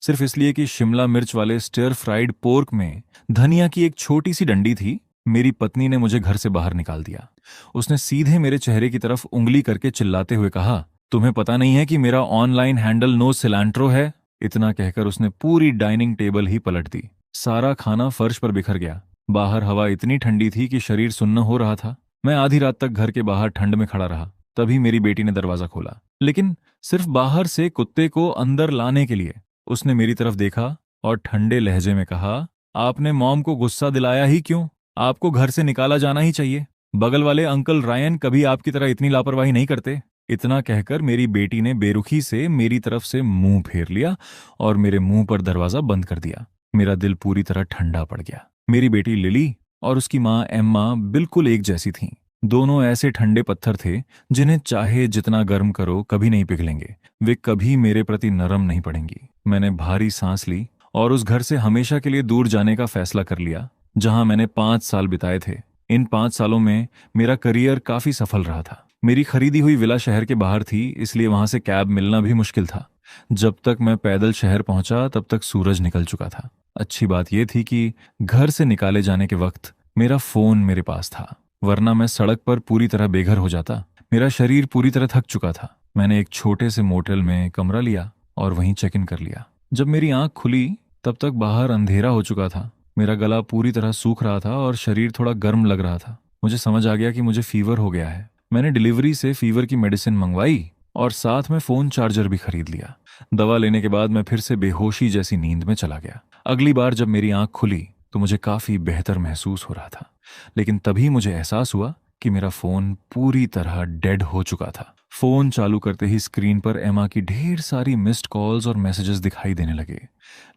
सिर्फ इसलिए कि शिमला मिर्च वाले स्टिर फ्राइड पोर्क में धनिया की एक छोटी सी डंडी थी। मेरी पत्नी ने मुझे घर से बाहर निकाल दिया। उसने सीधे मेरे चेहरे की तरफ उंगली करके चिल्लाते हुए कहा, तुम्हें पता नहीं है कि मेरा ऑनलाइन हैंडल नो सिलेंट्रो है? इतना कहकर उसने पूरी डाइनिंग टेबल ही पलट दी। सारा खाना फर्श पर बिखर गया। बाहर हवा इतनी ठंडी थी कि शरीर सुन्न हो रहा था। मैं आधी रात तक घर के बाहर ठंड में खड़ा रहा। तभी मेरी बेटी ने दरवाजा खोला, लेकिन सिर्फ बाहर से कुत्ते को अंदर लाने के लिए। उसने मेरी तरफ देखा और ठंडे लहजे में कहा, आपने मॉम को गुस्सा दिलाया ही क्यों? आपको घर से निकाला जाना ही चाहिए। बगल वाले अंकल रायन कभी आपकी तरह इतनी लापरवाही नहीं करते। इतना कहकर मेरी बेटी ने बेरुखी से मेरी तरफ से मुंह फेर लिया और मेरे मुंह पर दरवाजा बंद कर दिया। मेरा दिल पूरी तरह ठंडा पड़ गया। मेरी बेटी लिली और उसकी माँ एम्मा बिल्कुल एक जैसी थीं। दोनों ऐसे ठंडे पत्थर थे जिन्हें चाहे जितना गर्म करो कभी नहीं पिघलेंगे। वे कभी मेरे प्रति नरम नहीं पड़ेंगी। मैंने भारी सांस ली और उस घर से हमेशा के लिए दूर जाने का फैसला कर लिया, जहां मैंने 5 साल बिताए थे। इन 5 सालों में मेरा करियर काफी सफल रहा था। मेरी खरीदी हुई विला शहर के बाहर थी, इसलिए वहां से कैब मिलना भी मुश्किल था। जब तक मैं पैदल शहर पहुंचा तब तक सूरज निकल चुका था। अच्छी बात यह थी कि घर से निकाले जाने के वक्त मेरा फोन मेरे पास था, वरना मैं सड़क पर पूरी तरह बेघर हो जाता। मेरा शरीर पूरी तरह थक चुका था। मैंने एक छोटे से मोटेल में कमरा लिया और वहीं चेक इन कर लिया। जब मेरी आंख खुली तब तक बाहर अंधेरा हो चुका था। मेरा गला पूरी तरह सूख रहा था और शरीर थोड़ा गर्म लग रहा था। मुझे समझ आ गया कि मुझे फीवर हो गया है। मैंने डिलीवरी से फीवर की मेडिसिन मंगवाई और साथ में फोन चार्जर भी खरीद लिया। दवा लेने के बाद मैं फिर से बेहोशी जैसी नींद में चला गया। अगली बार जब मेरी आंख खुली तो मुझे काफी बेहतर महसूस हो रहा था, लेकिन तभी मुझे एहसास हुआ कि मेरा फोन पूरी तरह डेड हो चुका था। फोन चालू करते ही स्क्रीन पर एमा की ढेर सारी मिस्ड कॉल्स और मैसेजेस दिखाई देने लगे।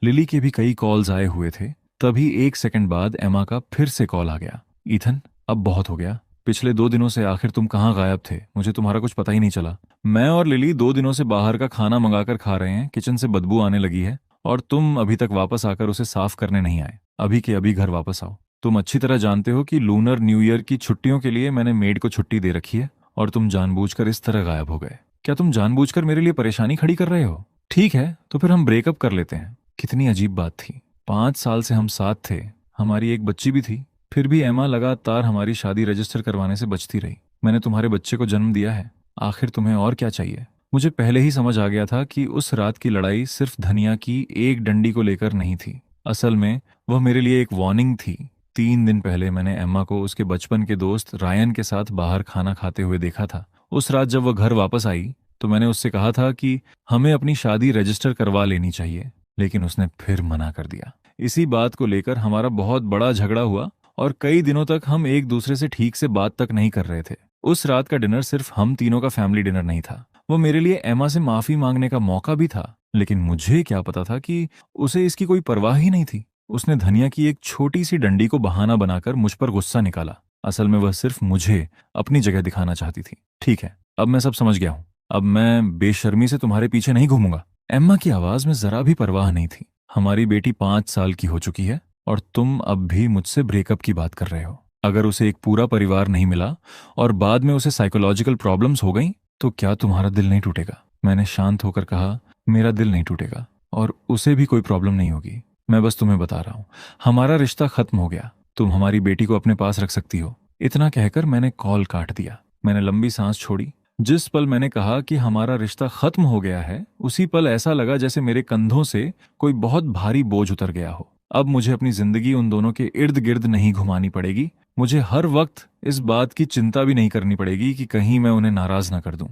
लिली के भी कई कॉल्स आए हुए थे। तभी 1 सेकंड बाद एमा का फिर से कॉल आ गया। ईथन, अब बहुत हो गया। पिछले 2 दिनों से आखिर तुम कहाँ गायब थे? मुझे तुम्हारा कुछ पता ही नहीं चला। मैं और लिली 2 दिनों से बाहर का खाना मंगाकर खा रहे हैं। किचन से बदबू आने लगी है और तुम अभी तक वापस आकर उसे साफ करने नहीं आए। अभी के अभी घर वापस आओ। तुम अच्छी तरह जानते हो कि लूनर न्यू ईयर की छुट्टियों के लिए मैंने मेड को छुट्टी दे रखी है और तुम जानबूझकर इस तरह गायब हो गए। क्या तुम जानबूझकर मेरे लिए परेशानी खड़ी कर रहे हो? ठीक है, तो फिर हम ब्रेकअप कर लेते हैं। कितनी अजीब बात थी। 5 साल से हम साथ थे, हमारी एक बच्ची भी थी। फिर भी एमा लगातार हमारी शादी रजिस्टर करवाने से बचती रही। मैंने तुम्हारे बच्चे को जन्म दिया है। आखिर तुम्हें और क्या चाहिए? मुझे पहले ही समझ आ गया था कि उस रात की लड़ाई सिर्फ धनिया की एक डंडी को लेकर नहीं थी। असल में वह मेरे लिए एक वार्निंग थी। 3 दिन पहले मैंने एम्मा को उसके बचपन के दोस्त रायन के साथ बाहर खाना खाते हुए देखा था। उस रात जब वह घर वापस आई तो मैंने उससे कहा था कि हमें अपनी शादी रजिस्टर करवा लेनी चाहिए, लेकिन उसने फिर मना कर दिया। इसी बात को लेकर हमारा बहुत बड़ा झगड़ा हुआ और कई दिनों तक हम एक दूसरे से ठीक से बात तक नहीं कर रहे थे। उस रात का डिनर सिर्फ हम तीनों का फैमिली डिनर नहीं था, वो मेरे लिए एमा से माफी मांगने का मौका भी था। लेकिन मुझे क्या पता था कि उसे इसकी कोई परवाह ही नहीं थी। उसने धनिया की एक छोटी सी डंडी को बहाना बनाकर मुझ पर गुस्सा निकाला। असल में वह सिर्फ मुझे अपनी जगह दिखाना चाहती थी। ठीक है, अब मैं सब समझ गया हूँ। अब मैं बेशर्मी से तुम्हारे पीछे नहीं घूमूंगा। एम्मा की आवाज में जरा भी परवाह नहीं थी। हमारी बेटी 5 साल की हो चुकी है और तुम अब भी मुझसे ब्रेकअप की बात कर रहे हो। अगर उसे एक पूरा परिवार नहीं मिला और बाद में उसे साइकोलॉजिकल प्रॉब्लम्स हो गई तो क्या तुम्हारा दिल नहीं टूटेगा? मैंने शांत होकर कहा, मेरा दिल नहीं टूटेगा और उसे भी कोई प्रॉब्लम नहीं होगी। मैं बस तुम्हें बता रहा हूँ, हमारा रिश्ता खत्म हो गया। तुम हमारी बेटी को अपने पास रख सकती हो। इतना कहकर मैंने कॉल काट दिया। मैंने लंबी सांस छोड़ी। जिस पल मैंने कहा कि हमारा रिश्ता खत्म हो गया है, उसी पल ऐसा लगा जैसे मेरे कंधों से कोई बहुत भारी बोझ उतर गया हो। अब मुझे अपनी जिंदगी उन दोनों के इर्द गिर्द नहीं घुमानी पड़ेगी। मुझे हर वक्त इस बात की चिंता भी नहीं करनी पड़ेगी कि कहीं मैं उन्हें नाराज ना कर दूं।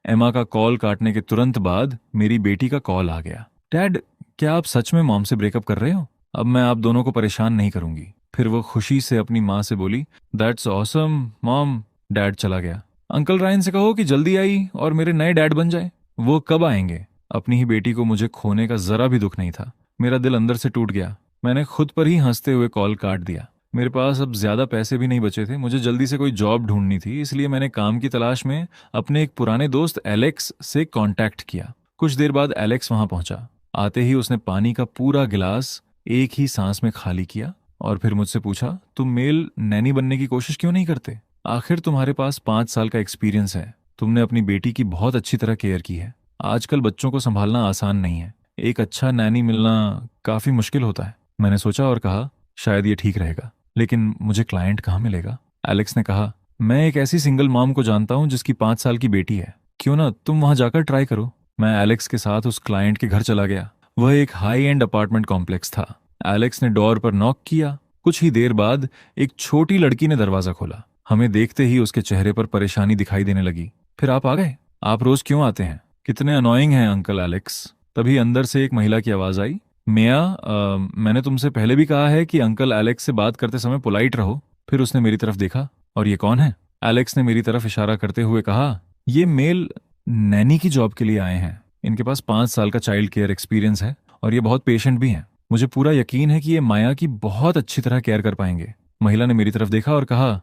एमा का कॉल काटने के तुरंत बाद मेरी बेटी का कॉल आ गया। डैड, क्या आप सच में मॉम से ब्रेकअप कर रहे हो? अब मैं आप दोनों को परेशान नहीं करूंगी। फिर वो खुशी से अपनी माँ से बोली, दैट्स ऑसम मॉम। डैड चला गया। अंकल रायन से कहो कि जल्दी आई और मेरे नए डैड बन जाए। वो कब आएंगे? अपनी ही बेटी को मुझे खोने का जरा भी दुख नहीं था। मेरा दिल अंदर से टूट गया। मैंने खुद पर ही हंसते हुए कॉल काट दिया। मेरे पास अब ज्यादा पैसे भी नहीं बचे थे। मुझे जल्दी से कोई जॉब ढूंढनी थी, इसलिए मैंने काम की तलाश में अपने एक पुराने दोस्त एलेक्स से कांटेक्ट किया। कुछ देर बाद एलेक्स वहां पहुंचा। आते ही उसने पानी का पूरा गिलास एक ही सांस में खाली किया और फिर मुझसे पूछा, तुम मेल नैनी बनने की कोशिश क्यों नहीं करते? आखिर तुम्हारे पास 5 साल का एक्सपीरियंस है। तुमने अपनी बेटी की बहुत अच्छी तरह केयर की है। आजकल बच्चों को संभालना आसान नहीं है। एक अच्छा नैनी मिलना काफी मुश्किल होता है। मैंने सोचा और कहा, शायद ये ठीक रहेगा, लेकिन मुझे क्लाइंट कहाँ मिलेगा? एलेक्स ने कहा, मैं एक ऐसी सिंगल मॉम को जानता हूँ जिसकी 5 साल की बेटी है। क्यों ना तुम वहां जाकर ट्राई करो। मैं एलेक्स के साथ उस क्लाइंट के घर चला गया। वह एक हाई एंड अपार्टमेंट कॉम्प्लेक्स था। एलेक्स ने डोर पर नॉक किया। कुछ ही देर बाद एक छोटी लड़की ने दरवाजा खोला। हमें देखते ही उसके चेहरे पर परेशानी दिखाई देने लगी। फिर आप आ गए? आप रोज क्यों आते हैं? कितने अनोइंग हैं अंकल एलेक्स। तभी अंदर से एक महिला की आवाज आई, मिया, मैंने तुमसे पहले भी कहा है कि अंकल एलेक्स से बात करते समय पोलाइट रहो। फिर उसने मेरी तरफ देखा, और ये कौन है? एलेक्स ने मेरी तरफ इशारा करते हुए कहा, ये मेल नैनी की जॉब के लिए आए हैं। इनके पास 5 साल का चाइल्ड केयर एक्सपीरियंस है और ये बहुत पेशेंट भी हैं। मुझे पूरा यकीन है कि ये माया की बहुत अच्छी तरह केयर कर पाएंगे। महिला ने मेरी तरफ देखा और कहा,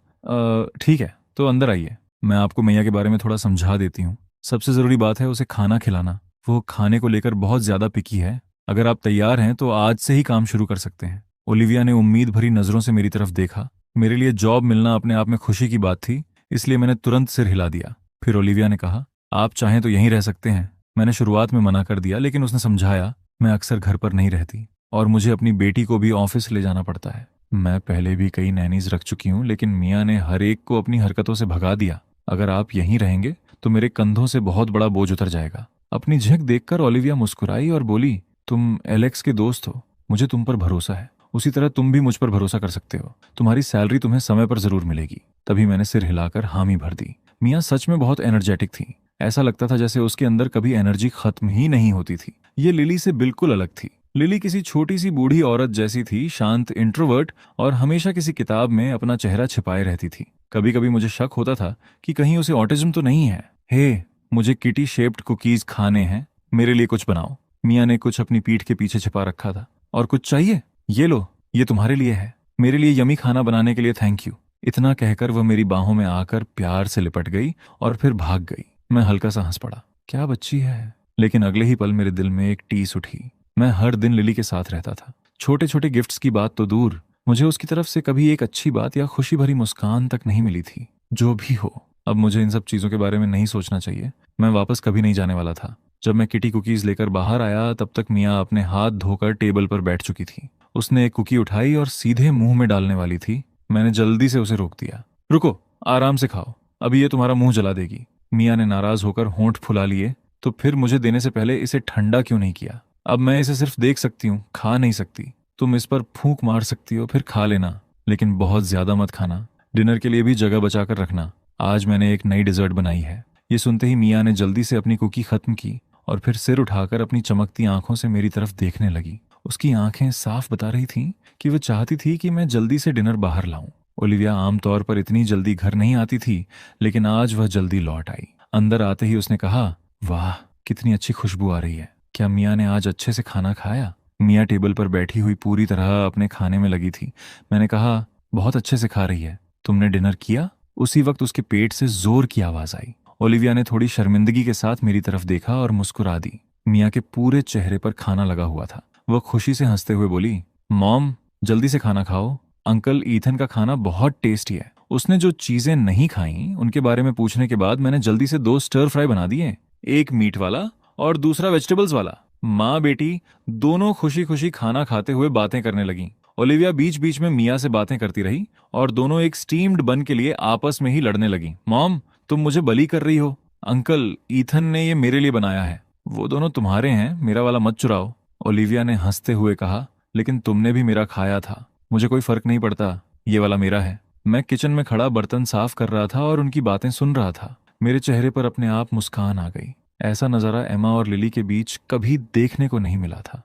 ठीक है, तो अंदर आइए। मैं आपको मैया के बारे में थोड़ा समझा देती हूँ। सबसे जरूरी बात है उसे खाना खिलाना। वो खाने को लेकर बहुत ज्यादा पिकी है। अगर आप तैयार हैं तो आज से ही काम शुरू कर सकते हैं। ओलिविया ने उम्मीद भरी नजरों से मेरी तरफ देखा। मेरे लिए जॉब मिलना अपने आप में खुशी की बात थी, इसलिए मैंने तुरंत सिर हिला दिया। फिर ओलिविया ने कहा, आप चाहें तो यहीं रह सकते हैं। मैंने शुरुआत में मना कर दिया, लेकिन उसने समझाया, मैं अक्सर घर पर नहीं रहती और मुझे अपनी बेटी को भी ऑफिस ले जाना पड़ता है। मैं पहले भी कई नैनीज रख चुकी हूँ, लेकिन मियाँ ने हर एक को अपनी हरकतों से भगा दिया। अगर आप यहीं रहेंगे तो मेरे कंधों से बहुत बड़ा बोझ उतर जाएगा। अपनी झिक देखकर ओलिविया मुस्कुराई और बोली, तुम एलेक्स के दोस्त हो, मुझे तुम पर भरोसा है। उसी तरह तुम भी मुझ पर भरोसा कर सकते हो। तुम्हारी सैलरी तुम्हें समय पर जरूर मिलेगी। तभी मैंने सिर हिलाकर हामी भर दी। मियाँ सच में बहुत एनर्जेटिक थी। ऐसा लगता था जैसे उसके अंदर कभी एनर्जी खत्म ही नहीं होती थी। ये लिली से बिल्कुल अलग थी। लिली किसी छोटी सी बूढ़ी औरत जैसी थी, शांत, इंट्रोवर्ट और हमेशा किसी किताब में अपना चेहरा छिपाए रहती थी। कभी कभी मुझे शक होता था कि कहीं उसे ऑटिज्म तो नहीं है। हे, मुझे किटी शेप्ड कुकीज खाने हैं, मेरे लिए कुछ बनाओ। मियाँ ने कुछ अपनी पीठ के पीछे छिपा रखा था। और कुछ चाहिए? ये लो, ये तुम्हारे लिए है। मेरे लिए यमी खाना बनाने के लिए थैंक यू। इतना कहकर वह मेरी बाहों में आकर प्यार से लिपट गई और फिर भाग गई। मैं हल्का सा हंस पड़ा, क्या बच्ची है। लेकिन अगले ही पल मेरे दिल में एक टीस उठी। मैं हर दिन लिली के साथ रहता था। छोटे छोटे गिफ्ट्स की बात तो दूर, मुझे उसकी तरफ से कभी एक अच्छी बात या खुशी भरी मुस्कान तक नहीं मिली थी। जो भी हो, अब मुझे इन सब चीजों के बारे में नहीं सोचना चाहिए। मैं वापस कभी नहीं जाने वाला था। जब मैं किटी कुकीज लेकर बाहर आया तब तक मियाँ अपने हाथ धोकर टेबल पर बैठ चुकी थी। उसने एक कुकी उठाई और सीधे मुंह में डालने वाली थी। मैंने जल्दी से उसे रोक दिया। रुको, आराम से खाओ, अभी ये तुम्हारा मुंह जला देगी। मियाँ ने नाराज होकर होंठ फुला लिए। तो फिर मुझे देने से पहले इसे ठंडा क्यों नहीं किया? अब मैं इसे सिर्फ देख सकती हूँ, खा नहीं सकती। तुम इस पर फूंक मार सकती हो, फिर खा लेना, लेकिन बहुत ज्यादा मत खाना। डिनर के लिए भी जगह बचाकर रखना। आज मैंने एक नई डिजर्ट बनाई है। ये सुनते ही मियाँ ने जल्दी से अपनी कुकी खत्म की और फिर सिर उठाकर अपनी चमकती आंखों से मेरी तरफ देखने लगी। उसकी आंखें साफ बता रही थीं कि वह चाहती थी कि मैं जल्दी से डिनर बाहर लाऊं। ओलिविया आमतौर पर इतनी जल्दी घर नहीं आती थी, लेकिन आज वह जल्दी लौट आई। अंदर आते ही उसने कहा, वाह, कितनी अच्छी खुशबू आ रही है। क्या मियाँ ने आज अच्छे से खाना खाया? मियाँ टेबल पर बैठी हुई पूरी तरह अपने खाने में लगी थी। मैंने कहा, बहुत अच्छे से खा रही है। तुमने डिनर किया? उसी वक्त उसके पेट से जोर की आवाज आई। ओलिविया ने थोड़ी शर्मिंदगी के साथ मेरी तरफ देखा और मुस्कुरा दी। मियाँ के पूरे चेहरे पर खाना लगा हुआ था। वह खुशी से हंसते हुए बोली, मॉम, जल्दी से खाना खाओ। अंकल ईथन का खाना बहुत टेस्टी है। उसने जो चीजें नहीं खाई उनके बारे में पूछने के बाद मैंने जल्दी से 2 स्टर फ्राई बना दिए, एक मीट वाला और दूसरा वेजिटेबल्स वाला। माँ बेटी दोनों खुशी खुशी खाना खाते हुए बातें करने लगीं। ओलिविया बीच बीच में मियाँ से बातें करती रही और दोनों एक स्टीम्ड बन के लिए आपस में ही लड़ने लगी। मॉम, तुम मुझे बली कर रही हो। अंकल, ईथन ने ये मेरे लिए बनाया है। वो दोनों तुम्हारे हैं, मेरा वाला मत चुराओ। ओलिविया ने हंसते हुए कहा, लेकिन तुमने भी मेरा खाया था। मुझे कोई फर्क नहीं पड़ता, ये वाला मेरा है। मैं किचन में खड़ा बर्तन साफ कर रहा था और उनकी बातें सुन रहा था। मेरे चेहरे पर अपने आप मुस्कान आ गई। ऐसा नज़ारा एमा और लिली के बीच कभी देखने को नहीं मिला था।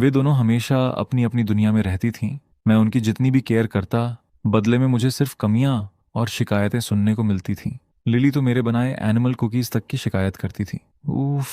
वे दोनों हमेशा अपनी अपनी दुनिया में रहती थीं। मैं उनकी जितनी भी केयर करता, बदले में मुझे सिर्फ कमियां और शिकायतें सुनने को मिलती थीं। लिली तो मेरे बनाए एनिमल कुकीज तक की शिकायत करती थी। उफ,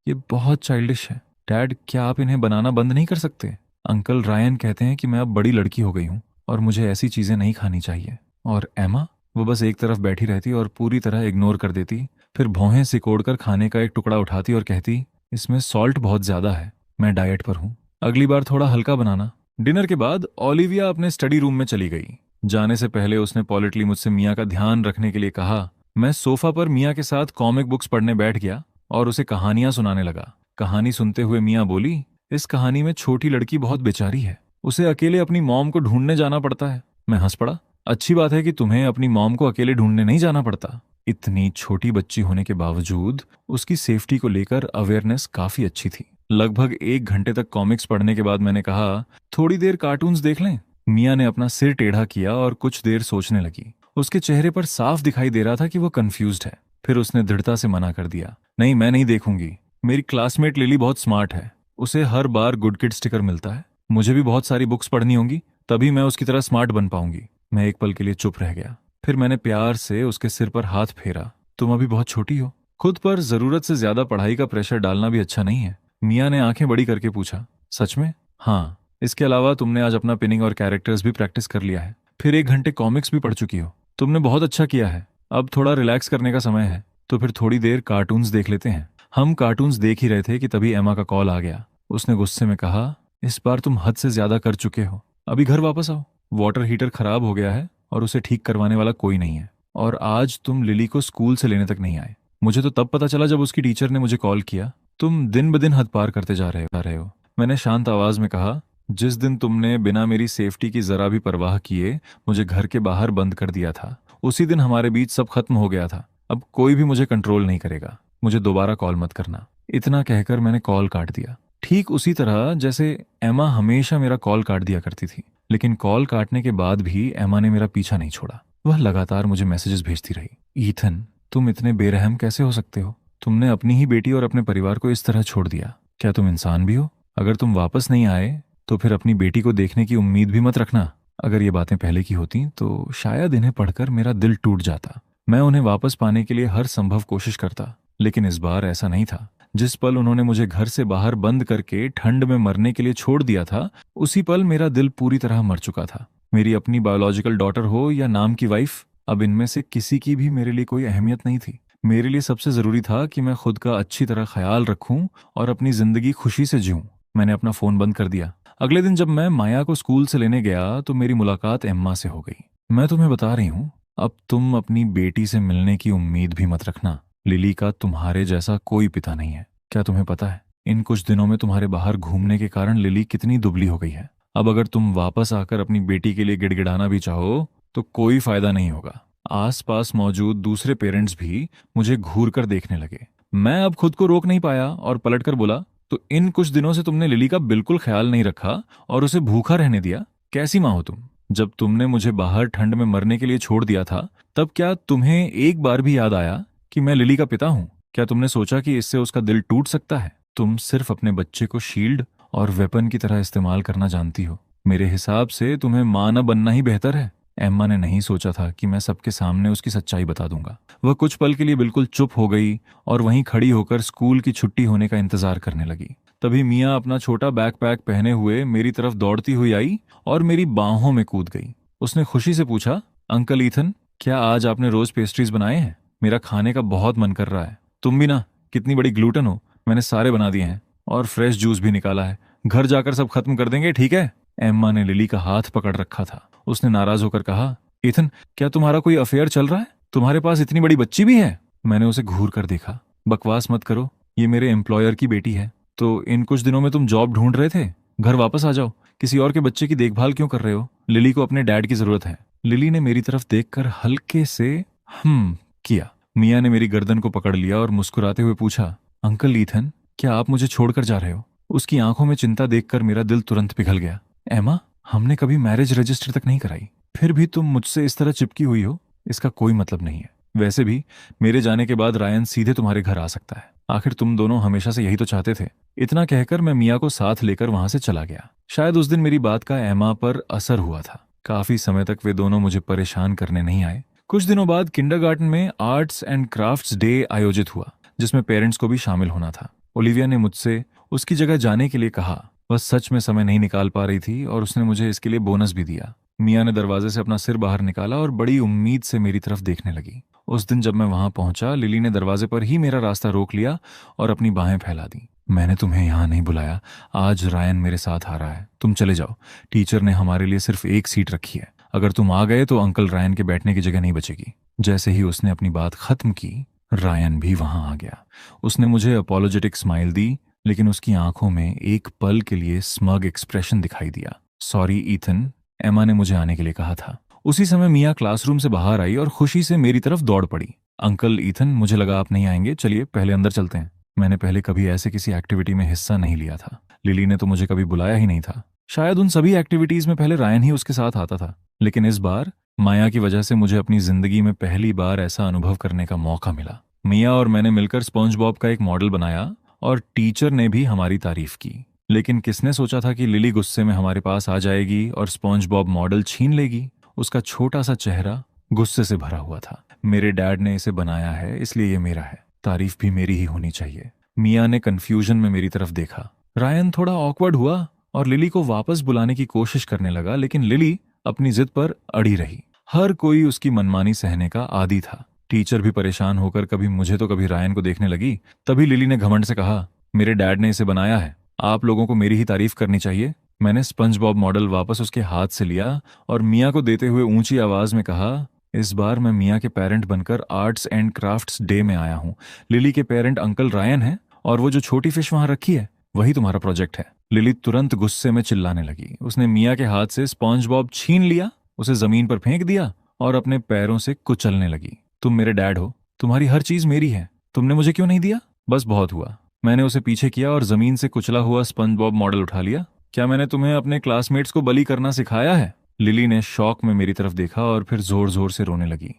ये बहुत चाइल्डिश है। डैड, क्या आप इन्हें बनाना बंद नहीं कर सकते? अंकल रायन कहते हैं कि मैं अब बड़ी लड़की हो गई हूँ और मुझे ऐसी चीजें नहीं खानी चाहिए। और एमा, वो बस एक तरफ बैठी रहती और पूरी तरह इग्नोर कर देती। फिर भौहें सिकोड़कर खाने का एक टुकड़ा उठाती और कहती, इसमें सॉल्ट बहुत ज्यादा है, मैं डाइट पर हूँ, अगली बार थोड़ा हल्का बनाना। डिनर के बाद ओलिविया अपने स्टडी रूम में चली गई। जाने से पहले उसने पॉलिटली मुझसे मियाँ का ध्यान रखने के लिए कहा। मैं सोफा पर मियाँ के साथ कॉमिक बुक्स पढ़ने बैठ गया और उसे कहानियां सुनाने लगा। कहानी सुनते हुए मियाँ बोली, इस कहानी में छोटी लड़की बहुत बेचारी है, उसे अकेले अपनी मॉम को ढूंढने जाना पड़ता है। मैं हंस पड़ा। अच्छी बात है कि तुम्हें अपनी मॉम को अकेले ढूंढने नहीं जाना पड़ता। इतनी छोटी बच्ची होने के बावजूद उसकी सेफ्टी को लेकर अवेयरनेस काफी अच्छी थी। लगभग 1 घंटे तक कॉमिक्स पढ़ने के बाद मैंने कहा, थोड़ी देर कार्टून्स देख लें। मियाँ ने अपना सिर टेढ़ा किया और कुछ देर सोचने लगी। उसके चेहरे पर साफ दिखाई दे रहा था कि वो कंफ्यूज्ड है। फिर उसने दृढ़ता से मना कर दिया, नहीं, मैं नहीं देखूंगी। मेरी क्लासमेट लिली बहुत स्मार्ट है, उसे हर बार गुड किड स्टिकर मिलता है। मुझे भी बहुत सारी बुक्स पढ़नी होंगी, तभी मैं उसकी तरह स्मार्ट बन पाऊंगी। मैं एक पल के लिए चुप रह गया। फिर मैंने प्यार से उसके सिर पर हाथ फेरा। तुम अभी बहुत छोटी हो, खुद पर जरूरत से ज्यादा पढ़ाई का प्रेशर डालना भी अच्छा नहीं है। मियाँ ने आंखें बड़ी करके पूछा, सच में? हाँ, इसके अलावा तुमने आज अपना पिनिंग और कैरेक्टर्स भी प्रैक्टिस कर लिया है। फिर 1 घंटे कॉमिक्स भी पढ़ चुकी हो। तुमने बहुत अच्छा किया है। अब थोड़ा रिलैक्स करने का समय है, तो फिर थोड़ी देर कार्टून्स देख लेते हैं। हम कार्टून्स देख ही रहे थे कि तभी एमा का कॉल आ गया। उसने गुस्से में कहा, इस बार तुम हद से ज्यादा कर चुके हो, अभी घर वापस आओ। वाटर हीटर खराब हो गया है और उसे ठीक करवाने वाला कोई नहीं है। और आज तुम लिली को स्कूल से लेने तक नहीं आए। मुझे तो तब पता चला जब उसकी टीचर ने मुझे कॉल किया। तुम दिन ब दिन हद पार करते जा रहे हो। मैंने शांत आवाज में कहा, जिस दिन तुमने बिना मेरी सेफ्टी की जरा भी परवाह किए मुझे घर के बाहर बंद कर दिया था, उसी दिन हमारे बीच सब खत्म हो गया था। अब कोई भी मुझे कंट्रोल नहीं करेगा। मुझे दोबारा कॉल मत करना। इतना कहकर मैंने कॉल काट दिया, ठीक उसी तरह जैसे एमा हमेशा मेरा कॉल काट दिया करती थी। लेकिन कॉल काटने के बाद भी एमा ने मेरा पीछा नहीं छोड़ा। वह लगातार मुझे मैसेजेस भेजती रही। ईथन, तुम इतने बेरहम कैसे हो सकते हो? तुमने अपनी ही बेटी और अपने परिवार को इस तरह छोड़ दिया। क्या तुम इंसान भी हो? अगर तुम वापस नहीं आए तो फिर अपनी बेटी को देखने की उम्मीद भी मत रखना। अगर ये बातें पहले की होती तो शायद इन्हें पढ़कर मेरा दिल टूट जाता। मैं उन्हें वापस पाने के लिए हर संभव कोशिश करता, लेकिन इस बार ऐसा नहीं था। जिस पल उन्होंने मुझे घर से बाहर बंद करके ठंड में मरने के लिए छोड़ दिया था, उसी पल मेरा दिल पूरी तरह मर चुका था। मेरी अपनी बायोलॉजिकल डॉटर हो या नाम की वाइफ, अब इनमें से किसी की भी मेरे लिए कोई अहमियत नहीं थी। मेरे लिए सबसे जरूरी था कि मैं खुद का अच्छी तरह ख्याल रखूं और अपनी जिंदगी खुशी से जीऊं। मैंने अपना फोन बंद कर दिया। अगले दिन जब मैं माया को स्कूल से लेने गया तो मेरी मुलाकात एम्मा से हो गई। मैं तुम्हें बता रही हूँ, अब तुम अपनी बेटी से मिलने की उम्मीद भी मत रखना। लिली का तुम्हारे जैसा कोई पिता नहीं है। क्या तुम्हें पता है, इन कुछ दिनों में तुम्हारे बाहर घूमने के कारण लिली कितनी दुबली हो गई है? अब अगर तुम वापस आकर अपनी बेटी के लिए गिड़गिड़ाना भी चाहो तो कोई फायदा नहीं होगा। आसपास मौजूद दूसरे पेरेंट्स भी मुझे घूर कर देखने लगे। मैं अब खुद को रोक नहीं पाया और पलटकर बोला, तो इन कुछ दिनों से तुमने लिली का बिल्कुल ख्याल नहीं रखा और उसे भूखा रहने दिया? कैसी माँ हो तुम? जब तुमने मुझे बाहर ठंड में मरने के लिए छोड़ दिया था, तब क्या तुम्हें एक बार भी याद आया कि मैं लिली का पिता हूं? क्या तुमने सोचा कि इससे उसका दिल टूट सकता है? तुम सिर्फ अपने बच्चे को शील्ड और वेपन की तरह इस्तेमाल करना जानती हो। मेरे हिसाब से तुम्हें मां न बनना ही बेहतर है। एम्मा ने नहीं सोचा था कि मैं सबके सामने उसकी सच्चाई बता दूंगा। वह कुछ पल के लिए बिल्कुल चुप हो गई और वहीं खड़ी होकर स्कूल की छुट्टी होने का इंतजार करने लगी। तभी मियाँ अपना छोटा बैकपैक पहने हुए मेरी तरफ दौड़ती हुई आई और मेरी बाहों में कूद गई। उसने खुशी से पूछा, अंकल ईथन, क्या आज आपने रोज पेस्ट्रीज बनाए हैं? मेरा खाने का बहुत मन कर रहा है। तुम भी ना, कितनी बड़ी ग्लूटन हो। मैंने सारे बना दिए हैं और फ्रेश जूस भी निकाला है। घर जाकर सब खत्म कर देंगे, ठीक है? एम्मा ने लिली का हाथ पकड़ रखा था। उसने नाराज होकर कहा, ईथन, क्या तुम्हारा कोई अफेयर चल रहा है? तुम्हारे पास इतनी बड़ी बच्ची भी है? मैंने उसे घूर कर देखा। बकवास मत करो, ये मेरे एम्प्लॉयर की बेटी है। तो इन कुछ दिनों में तुम जॉब ढूंढ रहे थे, घर वापस आ जाओ। किसी और के बच्चे की देखभाल क्यों कर रहे हो? लिली को अपने डैड की जरूरत है। लिली ने मेरी तरफ देखकर हल्के से किया। मियाँ ने मेरी गर्दन को पकड़ लिया और मुस्कुराते हुए पूछा, अंकल ईथन, क्या आप मुझे छोड़कर जा रहे हो? उसकी आंखों में चिंता देखकर मेरा दिल तुरंत पिघल गया। एमा, हमने कभी मैरिज रजिस्टर तक नहीं कराई, फिर भी तुम मुझसे इस तरह चिपकी हुई हो, इसका कोई मतलब नहीं है। वैसे भी मेरे जाने के बाद रायन सीधे तुम्हारे घर आ सकता है। आखिर तुम दोनों हमेशा से यही तो चाहते थे। इतना कहकर मैं मियाँ को साथ लेकर वहां से चला गया। शायद उस दिन मेरी बात का एमा पर असर हुआ था। काफी समय तक वे दोनों मुझे परेशान करने नहीं आए। कुछ दिनों बाद किंडरगार्टन में आर्ट्स एंड क्राफ्ट्स डे आयोजित हुआ, जिसमें पेरेंट्स को भी शामिल होना था। ओलिविया ने मुझसे उसकी जगह जाने के लिए कहा। वह सच में समय नहीं निकाल पा रही थी और उसने मुझे इसके लिए बोनस भी दिया। मियाँ ने दरवाजे से अपना सिर बाहर निकाला और बड़ी उम्मीद से मेरी तरफ देखने लगी। उस दिन जब मैं वहां पहुंचा, लिली ने दरवाजे पर ही मेरा रास्ता रोक लिया और अपनी बाहें फैला दी। मैंने तुम्हें यहाँ नहीं बुलाया, आज रायन मेरे साथ आ रहा है। तुम चले जाओ, टीचर ने हमारे लिए सिर्फ एक सीट रखी है। अगर तुम आ गए तो अंकल रायन के बैठने की जगह नहीं बचेगी। जैसे ही उसने अपनी बात खत्म की, रायन भी वहां आ गया। उसने मुझे अपॉलोजेटिक स्माइल दी लेकिन उसकी आंखों में एक पल के लिए स्मग एक्सप्रेशन दिखाई दिया। सॉरी ईथन, एमा ने मुझे आने के लिए कहा था। उसी समय मिया क्लासरूम से बाहर आई और खुशी से मेरी तरफ दौड़ पड़ी। अंकल ईथन, मुझे लगा आप नहीं आएंगे, चलिए पहले अंदर चलते हैं। मैंने पहले कभी ऐसे किसी एक्टिविटी में हिस्सा नहीं लिया था। लिली ने तो मुझे कभी बुलाया ही नहीं था। शायद उन सभी एक्टिविटीज में पहले रायन ही उसके साथ आता था, लेकिन इस बार माया की वजह से मुझे अपनी जिंदगी में पहली बार ऐसा अनुभव करने का मौका मिला। मिया और मैंने मिलकर स्पंज बॉब का एक मॉडल बनाया और टीचर ने भी हमारी तारीफ की। लेकिन किसने सोचा था कि लिली गुस्से में हमारे पास आ जाएगी और स्पंज बॉब मॉडल छीन लेगी। उसका छोटा सा चेहरा गुस्से से भरा हुआ था। मेरे डैड ने इसे बनाया है, इसलिए ये मेरा है, तारीफ भी मेरी ही होनी चाहिए। मिया ने कंफ्यूजन में मेरी तरफ देखा। रायन थोड़ा ऑकवर्ड हुआ और लिली को वापस बुलाने की कोशिश करने लगा, लेकिन लिली अपनी जिद पर अड़ी रही। हर कोई उसकी मनमानी सहने का आदी था। टीचर भी परेशान होकर कभी मुझे तो कभी रायन को देखने लगी। तभी लिली ने घमंड से कहा, मेरे डैड ने इसे बनाया है, आप लोगों को मेरी ही तारीफ करनी चाहिए। मैंने स्पंज बॉब मॉडल वापस उसके हाथ से लिया और मिया को देते हुए ऊंची आवाज में कहा, इस बार मैं मिया के पेरेंट बनकर आर्ट्स एंड क्राफ्ट्स डे में आया हूँ। लिली के पेरेंट अंकल रायन हैं और वो जो छोटी फिश वहां रखी है वही तुम्हारा प्रोजेक्ट है। लिली तुरंत गुस्से में चिल्लाने लगी। उसने मिया के हाथ से स्पंज बॉब छीन लिया, उसे जमीन पर फेंक दिया और अपने पैरों से कुचलने लगी। तुम मेरे डैड हो, तुम्हारी हर चीज मेरी है, तुमने मुझे क्यों नहीं दिया? बस बहुत हुआ। मैंने उसे पीछे किया और जमीन से कुचला हुआ स्पंज बॉब मॉडल उठा लिया। क्या मैंने तुम्हें अपने क्लासमेट्स को बली करना सिखाया है? लिली ने शौक में मेरी तरफ देखा और फिर जोर जोर से रोने लगी।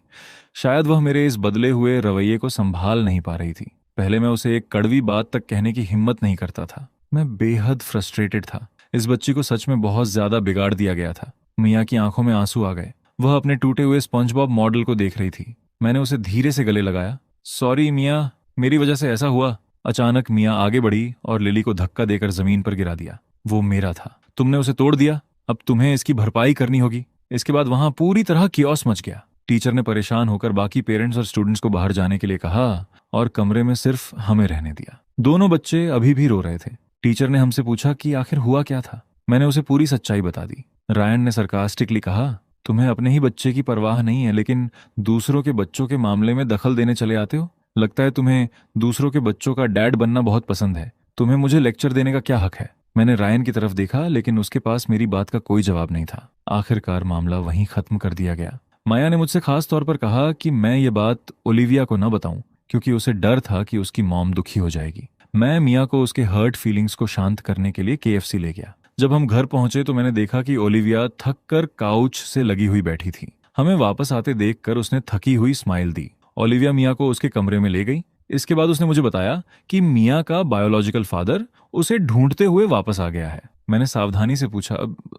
शायद वह मेरे इस बदले हुए रवैये को संभाल नहीं पा रही थी। पहले मैं उसे एक कड़वी बात तक कहने की हिम्मत नहीं करता था। मैं बेहद फ्रस्ट्रेटेड था। इस बच्ची को सच में बहुत ज्यादा बिगाड़ दिया गया था। मिया की आंखों में आंसू आ गए। वह अपने टूटे हुए स्पंज बॉब मॉडल को देख रही थी। मैंने उसे धीरे से गले लगाया। सॉरी मिया, मेरी वजह से ऐसा हुआ। अचानक मिया आगे बढ़ी और लिली को धक्का देकर जमीन पर गिरा दिया। वो मेरा था, तुमने उसे तोड़ दिया, अब तुम्हें इसकी भरपाई करनी होगी। इसके बाद वहां पूरी तरह कियोस मच गया। टीचर ने परेशान होकर बाकी पेरेंट्स और स्टूडेंट्स को बाहर जाने के लिए कहा और कमरे में सिर्फ हमें रहने दिया। दोनों बच्चे अभी भी रो रहे थे। टीचर ने हमसे पूछा कि आखिर हुआ क्या था। मैंने उसे पूरी सच्चाई बता दी। रायन ने सरकास्टिकली कहा, तुम्हें अपने ही बच्चे की परवाह नहीं है, लेकिन दूसरों के बच्चों के मामले में दखल देने चले आते हो। लगता है तुम्हें दूसरों के बच्चों का डैड बनना बहुत पसंद है। तुम्हें मुझे लेक्चर देने का क्या हक है? मैंने रायन की तरफ देखा, लेकिन उसके पास मेरी बात का कोई जवाब नहीं था। आखिरकार मामला वहीं खत्म कर दिया गया। माया ने मुझसे खास तौर पर कहा कि मैं ये बात ओलिविया को न बताऊं, क्योंकि उसे डर था कि उसकी मॉम दुखी हो जाएगी। मैं मिया को उसके हर्ट फीलिंग्स को शांत करने के लिए केएफसी ले गया। जब हम घर पहुंचे तो मैंने देखा कि ओलिविया थक कर काउच से लगी हुई बैठी थी। हमें वापस आते देखकर उसने थकी हुई स्माइल दी। ओलिविया मिया को उसके कमरे में ले गई। इसके बाद उसने मुझे बताया कि मिया का बायोलॉजिकल फादर उसे ढूंढते हुए वापस आ गया है। मैंने सावधानी से पूछा,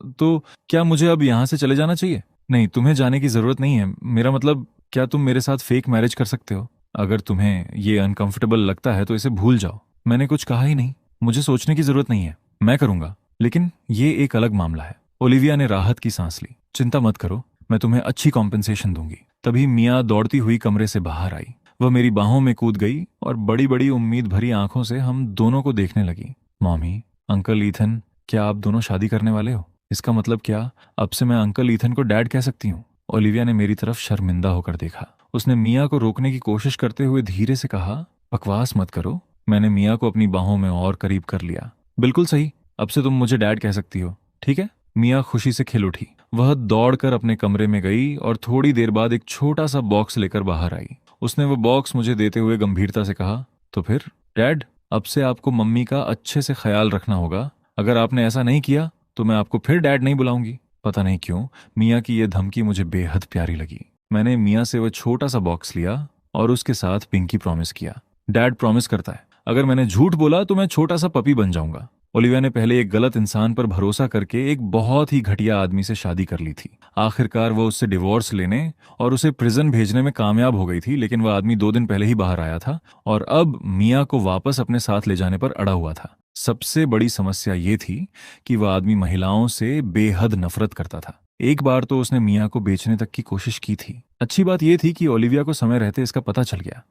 तो क्या मुझे अब यहाँ से चले जाना चाहिए? नहीं, तुम्हें जाने की जरूरत नहीं है। मेरा मतलब, क्या तुम मेरे साथ फेक मैरिज कर सकते हो? अगर तुम्हें ये अनकंफर्टेबल लगता है तो इसे भूल जाओ। मैंने कुछ कहा ही नहीं। मुझे सोचने की जरूरत नहीं है, मैं करूंगा, लेकिन ये एक अलग मामला है। ओलिविया ने राहत की सांस ली। चिंता मत करो, मैं तुम्हें अच्छी कॉम्पेंसेशन दूंगी। तभी मिया दौड़ती हुई कमरे से बाहर आई। वह मेरी बाहों में कूद गई और बड़ी बड़ी उम्मीद भरी आंखों से हम दोनों को देखने लगी। मॉमी, अंकल ईथन, क्या आप दोनों शादी करने वाले हो? इसका मतलब क्या अब से मैं अंकल ईथन को डैड कह सकती हूँ? ओलिविया ने मेरी तरफ शर्मिंदा होकर देखा। उसने मिया को रोकने की कोशिश करते हुए धीरे से कहा, बकवास मत करो। मैंने मिया को अपनी बाहों में और करीब कर लिया। बिल्कुल सही, अब से तुम मुझे डैड कह सकती हो, ठीक है? मिया खुशी से खिल उठी। वह दौड़कर अपने कमरे में गई और थोड़ी देर बाद एक छोटा सा बॉक्स लेकर बाहर आई। उसने वो बॉक्स मुझे देते हुए गंभीरता से कहा, तो फिर डैड, अब से आपको मम्मी का अच्छे से ख्याल रखना होगा। अगर आपने ऐसा नहीं किया तो मैं आपको फिर डैड नहीं बुलाऊंगी। पता नहीं क्यों मिया की यह धमकी मुझे बेहद प्यारी लगी। मैंने मिया से वह छोटा सा बॉक्स लिया और उसके साथ पिंकी प्रॉमिस किया। डैड प्रॉमिस करता है, अगर मैंने झूठ बोला तो मैं छोटा सा पपी बन जाऊंगा। ओलिविया ने पहले एक गलत इंसान पर भरोसा करके एक बहुत ही घटिया आदमी से शादी कर ली थी। आखिरकार वो उससे डिवोर्स लेने और उसे प्रिजन भेजने में कामयाब हो गई थी, लेकिन वह आदमी 2 दिन पहले ही बाहर आया था और अब मिया को वापस अपने साथ ले जाने पर अड़ा हुआ था। सबसे बड़ी समस्या ये थी कि वह आदमी महिलाओं से बेहद नफरत करता था। एक बार तो उसने मिया को बेचने तक की कोशिश की थी। अच्छी बात यह थी कि ओलिविया को समय रहते इसका पता चल गया,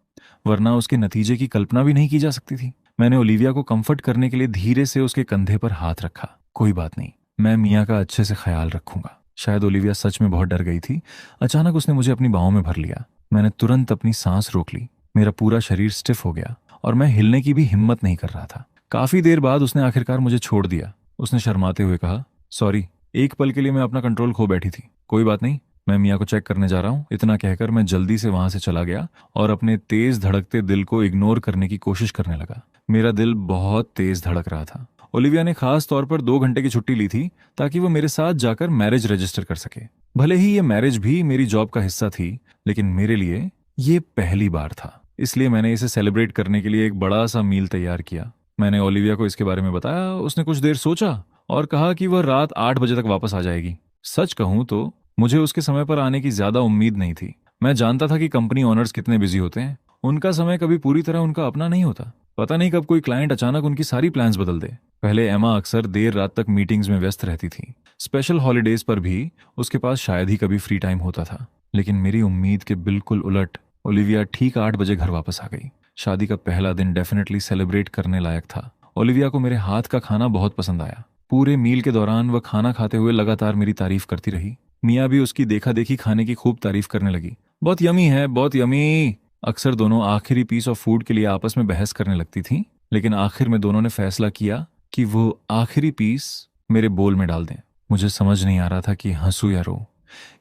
वरना उसके नतीजे की कल्पना भी नहीं की जा सकती थी। मैंने ओलिविया को कंफर्ट करने के लिए धीरे से उसके कंधे पर हाथ रखा। कोई बात नहीं, मैं मिया का अच्छे से ख्याल रखूंगा। शायद ओलिविया सच में बहुत डर गई थी। अचानक उसने मुझे अपनी बाहों में भर लिया। मैंने तुरंत अपनी सांस रोक ली। मेरा पूरा शरीर स्टिफ हो गया और मैं हिलने की भी हिम्मत नहीं कर रहा था। काफी देर बाद उसने आखिरकार मुझे छोड़ दिया। उसने शर्माते हुए कहा, सॉरी, एक पल के लिए मैं अपना कंट्रोल खो बैठी थी। कोई बात नहीं, मैं मियाँ को चेक करने जा रहा हूँ। इतना कहकर मैं जल्दी से वहां से चला गया और अपने तेज धड़कते दिल को इग्नोर करने की कोशिश करने लगा। मेरा दिल बहुत तेज धड़क रहा था। ओलिविया ने खास तौर पर 2 घंटे की छुट्टी ली थी ताकि वो मेरे साथ जाकर मैरिज रजिस्टर कर सके। भले ही ये मैरिज भी मेरी जॉब का हिस्सा थी, लेकिन मेरे लिए ये पहली बार था, इसलिए मैंने इसे सेलिब्रेट करने के लिए एक बड़ा सा मील तैयार किया। मैंने ओलिविया को इसके बारे में बताया। उसने कुछ देर सोचा और कहा कि वह रात 8 बजे तक वापस आ जाएगी। सच कहूं तो मुझे उसके समय पर आने की ज्यादा उम्मीद नहीं थी। मैं जानता था कि कंपनी ओनर्स कितने बिजी होते हैं। उनका समय कभी पूरी तरह उनका अपना नहीं होता। पता नहीं कब कोई क्लाइंट अचानक उनकी सारी प्लान्स बदल दे। पहले एमा अक्सर देर रात तक मीटिंग्स में व्यस्त रहती थी। स्पेशल हॉलीडेज पर भी उसके पास शायद ही कभी फ्री टाइम होता था। लेकिन मेरी उम्मीद के बिल्कुल उलट ओलिविया ठीक 8 बजे घर वापस आ गई। शादी का पहला दिन डेफिनेटली सेलिब्रेट करने लायक था। ओलिविया को मेरे हाथ का खाना बहुत पसंद आया। पूरे मील के दौरान वह खाना खाते हुए लगातार मेरी तारीफ करती रही। मियाँ भी उसकी देखा देखी खाने की खूब तारीफ करने लगी। बहुत यमी है, बहुत यमी। अक्सर दोनों आखिरी पीस ऑफ फूड के लिए आपस में बहस करने लगती थीं, लेकिन आखिर में दोनों ने फैसला किया कि वो आखिरी पीस मेरे बोल में डाल दें। मुझे समझ नहीं आ रहा था कि हंसू या रो।